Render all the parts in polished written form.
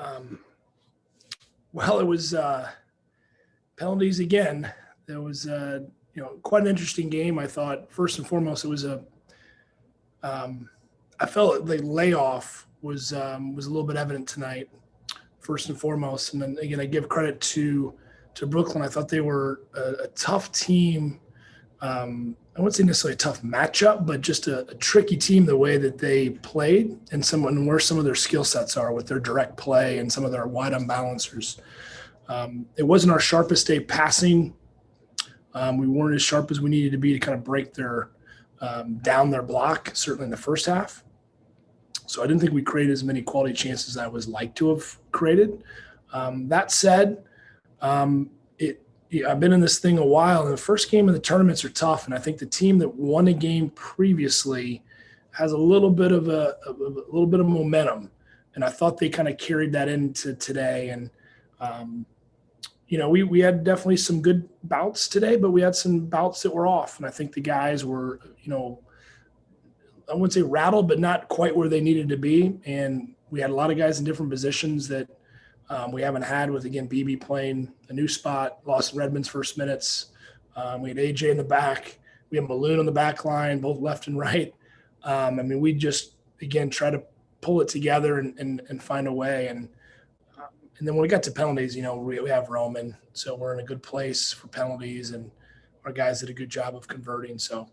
Um, well, it was penalties again. There was quite an interesting game. I thought first and foremost it was I felt the layoff was a little bit evident tonight, first and foremost. And then again, I give credit to Brooklyn. I thought they were a tough team. I wouldn't say necessarily a tough matchup, but just a tricky team the way that they played and where some of their skill sets are with their direct play and some of their wide unbalancers. It wasn't our sharpest day passing. We weren't as sharp as we needed to be to kind of break their down their block, certainly in the first half. So I didn't think we created as many quality chances as I was like to have created. That said, I've been in this thing a while, and the first game of the tournaments are tough. And I think the team that won a game previously has a little bit of momentum, and I thought they kind of carried that into today. And we had definitely some good bouts today, but we had some bouts that were off, and I think the guys were, I wouldn't say rattled, but not quite where they needed to be. And we had a lot of guys in different positions that we haven't had with, again, BB playing a new spot, Lawson Redmond's first minutes. We had AJ in the back. We had Malone on the back line, both left and right. We just, again, try to pull it together and find a way. And then when we got to penalties, we have Roman. So we're in a good place for penalties, and our guys did a good job of converting. So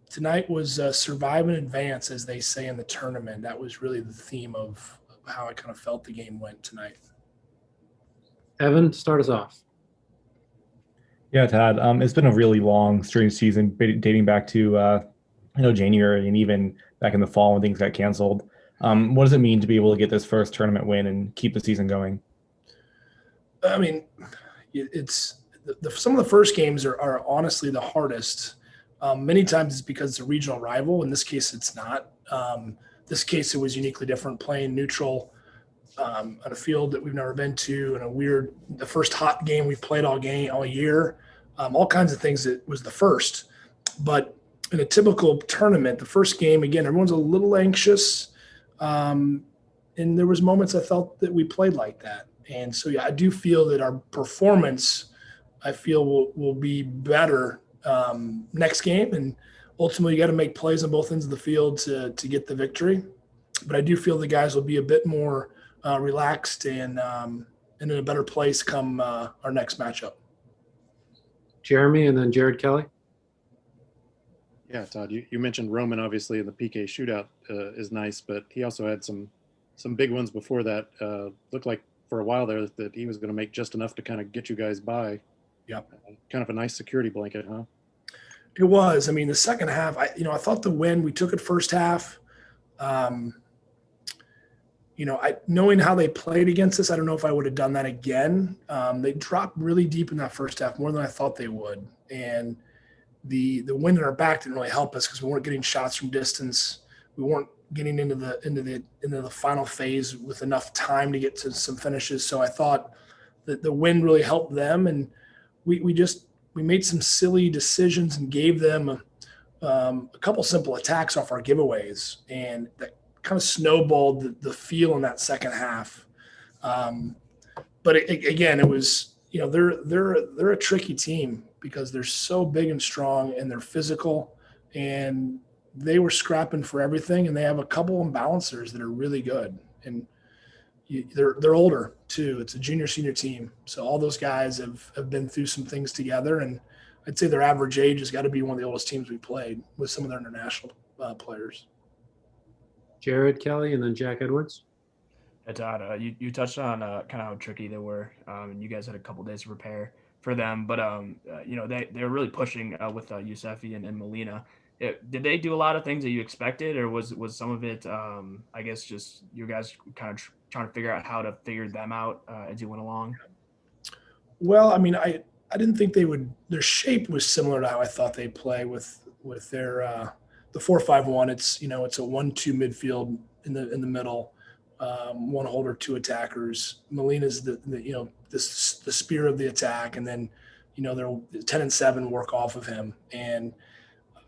tonight was survive and advance, as they say in the tournament. That was really the theme of how I kind of felt the game went tonight. Evan, start us off. Yeah, Todd. It's been a really long, strange season dating back to January and even back in the fall when things got canceled. What does it mean to be able to get this first tournament win and keep the season going? It's some of the first games are honestly the hardest. Many times it's because it's a regional rival. In this case, it's not. This case, it was uniquely different, playing neutral on a field that we've never been to, and the first hot game we've played all year, all kinds of things. That was the first. But in a typical tournament, the first game, again, everyone's a little anxious. And there was moments I felt that we played like that. And so, yeah, I do feel that our performance, I feel will be better next game. And ultimately, you got to make plays on both ends of the field to get the victory. But I do feel the guys will be a bit more relaxed and in a better place come our next matchup. Jeremy and then Jared Kelly. Yeah, Todd, you mentioned Roman, obviously, in the PK shootout is nice, but he also had some big ones before that. Looked like for a while there that he was going to make just enough to kind of get you guys by. Yep. Kind of a nice security blanket, huh? It was. The second half, I thought the win, we took it first half. Knowing how they played against us, I don't know if I would have done that again. They dropped really deep in that first half, more than I thought they would. And the wind in our back didn't really help us because we weren't getting shots from distance. We weren't getting into the final phase with enough time to get to some finishes. So I thought that the wind really helped them, and we made some silly decisions and gave them a couple simple attacks off our giveaways, and that kind of snowballed the feel in that second half. But again, it was, they're a tricky team because they're so big and strong and they're physical, and they were scrapping for everything. And they have a couple of balancers that are really good, and they're older too. It's a junior senior team. So all those guys have been through some things together, and I'd say their average age has got to be one of the oldest teams we played with some of their international players. Jared Kelly and then Jack Edwards. Hey, Todd, you touched on kind of how tricky they were, and you guys had a couple days to prepare for them. But they were really pushing with Yousefi and Molina. Did they do a lot of things that you expected, or was some of it, I guess, just you guys kind of trying to figure out how to figure them out as you went along? Well, I didn't think they would. Their shape was similar to how I thought they'd play with their the 4-5-1. It's it's a 1-2 midfield in the middle, one holder, two attackers. Molina's the spear of the attack, and then they're 10 and 7 work off of him. And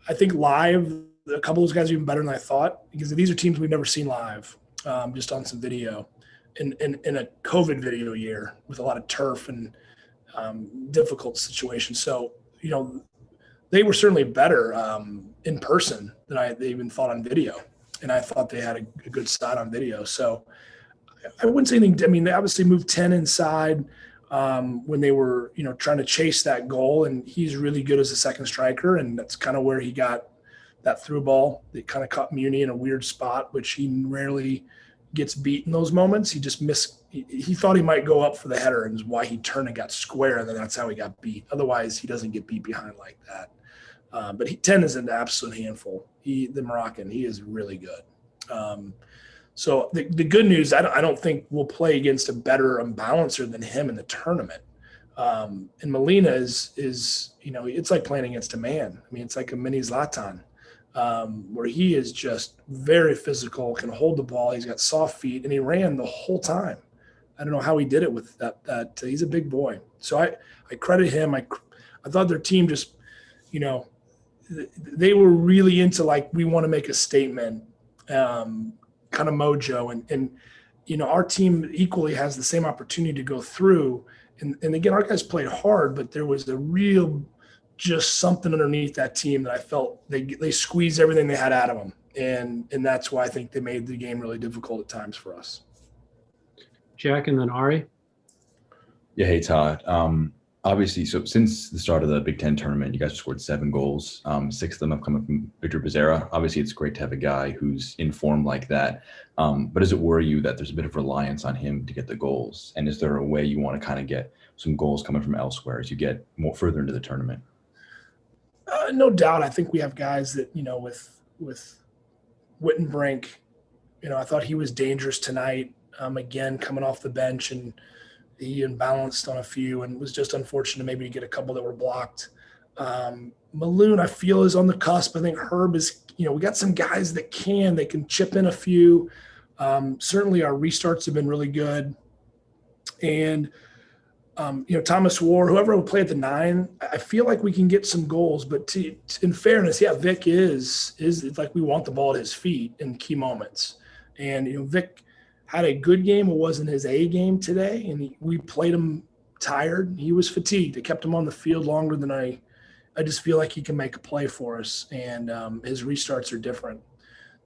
I think live, a couple of those guys are even better than I thought, because these are teams we've never seen live, just on some video. in a COVID video year with a lot of turf and difficult situations. So, they were certainly better in person than they even thought on video. And I thought they had a good side on video. So I wouldn't say anything. I mean, they obviously moved 10 inside when they were, trying to chase that goal. And he's really good as a second striker. And that's kind of where he got that through ball. They kind of caught Muni in a weird spot, which he rarely gets beat in those moments. He just missed. He thought he might go up for the header, and is why he turned and got square. And then that's how he got beat. Otherwise, he doesn't get beat behind like that. But 10 is an absolute handful. The Moroccan, he is really good. So the good news, I don't think we'll play against a better balancer than him in the tournament. And Molina is it's like playing against a man. I mean, it's like a mini Zlatan, where he is just very physical, can hold the ball. He's got soft feet, and he ran the whole time. I don't know how he did it with that. He's a big boy. So I credit him. I thought their team just, they were really into we want to make a statement, kind of mojo. And our team equally has the same opportunity to go through. And again, our guys played hard, but there was a real just something underneath that team that I felt they squeezed everything they had out of them. And that's why I think they made the game really difficult at times for us. Jack and then Ari. Yeah, hey, Todd. Obviously, so since the start of the Big Ten tournament, you guys have scored 7 goals. 6 of them have come from Victor Becerra. Obviously, it's great to have a guy who's in form like that. But does it worry you that there's a bit of reliance on him to get the goals? And is there a way you want to kind of get some goals coming from elsewhere as you get more further into the tournament? No doubt. I think we have guys that, with Wittenbrink, I thought he was dangerous tonight. Again, coming off the bench, and he imbalanced on a few and was just unfortunate maybe to get a couple that were blocked. Maloon, I feel, is on the cusp. I think Herb is, we got some guys that they can chip in a few. Certainly our restarts have been really good. And, Thomas War, whoever will play at the 9, I feel like we can get some goals. But in fairness, yeah, Vic is like we want the ball at his feet in key moments. And, Vic had a good game. It wasn't his A game today, and we played him tired. He was fatigued. It kept him on the field longer than I just feel like he can make a play for us, and his restarts are different.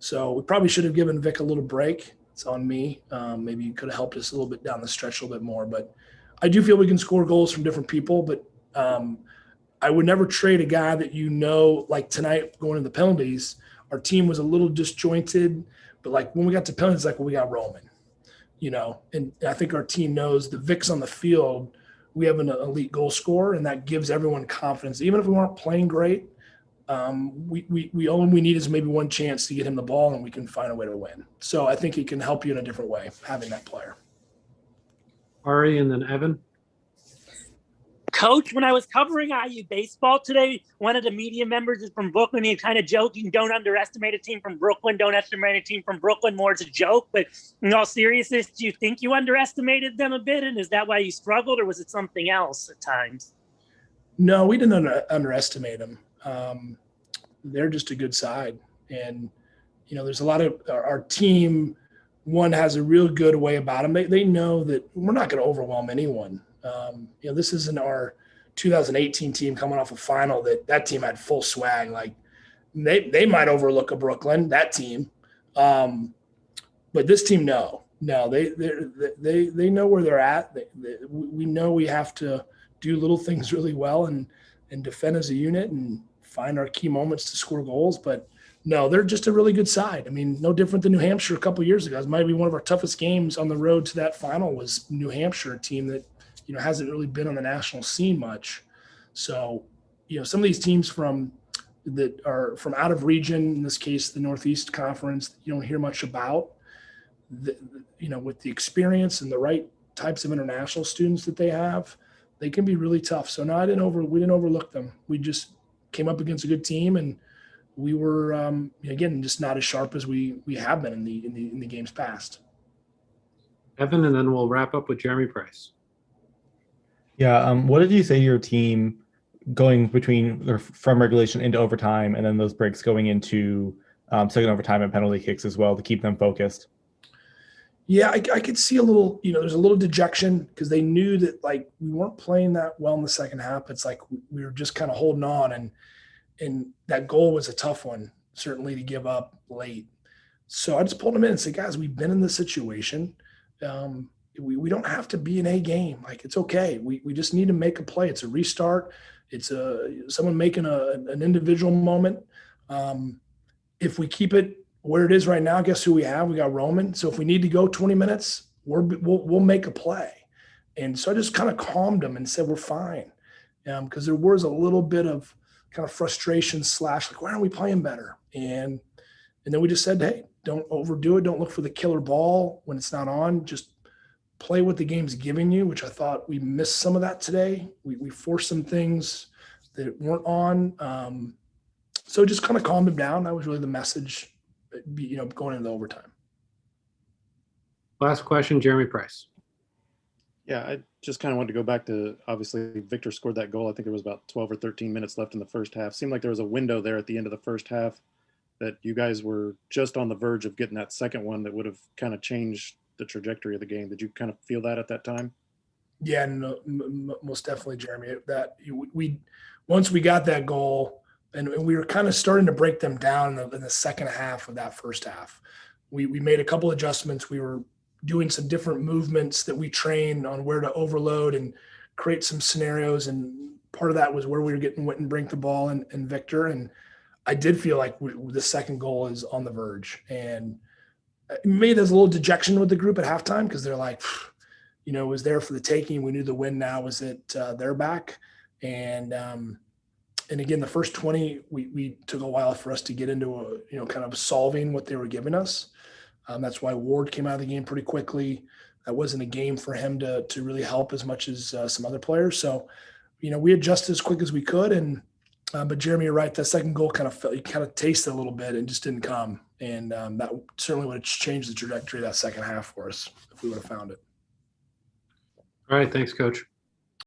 So we probably should have given Vic a little break. It's on me. Maybe he could have helped us a little bit down the stretch a little bit more. But I do feel we can score goals from different people, but I would never trade a guy that like tonight going to the penalties, our team was a little disjointed. But when we got to penalties, we got Roman. And I think our team knows the Vic's on the field, we have an elite goal scorer, and that gives everyone confidence. Even if we weren't playing great, all we need is maybe one chance to get him the ball, and we can find a way to win. So I think he can help you in a different way, having that player. Ari and then Evan. Coach, when I was covering IU baseball today, one of the media members is from Brooklyn. He's kind of joking, don't underestimate a team from Brooklyn. Don't estimate a team from Brooklyn. More as a joke. But in all seriousness, do you think you underestimated them a bit? And is that why you struggled, or was it something else at times? No, we didn't underestimate them. They're just a good side. And, there's a lot of our team, one has a real good way about them. They know that we're not going to overwhelm anyone. This isn't our 2018 team coming off a final that team had full swag. They might overlook a Brooklyn, that team. But this team, no, they know where they're at. We know we have to do little things really well and defend as a unit and find our key moments to score goals. But no, they're just a really good side. I mean, no different than New Hampshire a couple of years ago. It might be one of our toughest games on the road to that final was New Hampshire, a team that, hasn't really been on the national scene much. So, some of these teams that are from out of region, in this case, the Northeast Conference, you don't hear much about, with the experience and the right types of international students that they have, they can be really tough. So no, we didn't overlook them. We just came up against a good team, and we were, again, just not as sharp as we have been in the games past. Evan, and then we'll wrap up with Jeremy Price. Yeah. What did you say to your team going from regulation into overtime, and then those breaks going into second overtime and penalty kicks as well to keep them focused? Yeah, I could see a little, there's a little dejection because they knew that like we weren't playing that well in the second half. It's like we were just kind of holding on, and that goal was a tough one, certainly to give up late. So I just pulled them in and said, guys, we've been in this situation. We don't have to be in a game. Like, it's okay. We just need to make a play. It's a restart. It's someone making an individual moment. If we keep it where it is right now, guess who we have? We got Roman. So if we need to go 20 minutes, we'll make a play. And so I just kind of calmed them and said, we're fine. Because there was a little bit of kind of frustration / like, why aren't we playing better? And then we just said, hey, don't overdo it. Don't look for the killer ball when it's not on. Just play what the game's giving you, which I thought we missed some of that today. We forced some things that weren't on. So just kind of calmed them down. That was really the message, going into the overtime. Last question, Jeremy Price. Yeah, I just kind of wanted to go back to, obviously, Victor scored that goal. I think there was about 12 or 13 minutes left in the first half. Seemed like there was a window there at the end of the first half that you guys were just on the verge of getting that second one that would have kind of changed the trajectory of the game. Did you kind of feel that at that time? Yeah, no, most definitely, Jeremy. That we once we got that goal, and we were kind of starting to break them down in the second half of that first half. We made a couple adjustments. We were doing some different movements that we trained on where to overload and create some scenarios. And part of that was where we were getting Wittenbrink the ball and Victor. And I did feel like the second goal is on the verge. And maybe there's a little dejection with the group at halftime because they're like, it was there for the taking. We knew the win now was at their back. And again, the first 20, we took a while for us to get into kind of solving what they were giving us. That's why Ward came out of the game pretty quickly. That wasn't a game for him to really help as much as some other players. So, we adjusted as quick as we could. And but Jeremy, you're right. That second goal kind of tasted a little bit and just didn't come. And that certainly would have changed the trajectory of that second half for us if we would have found it. All right. Thanks, Coach.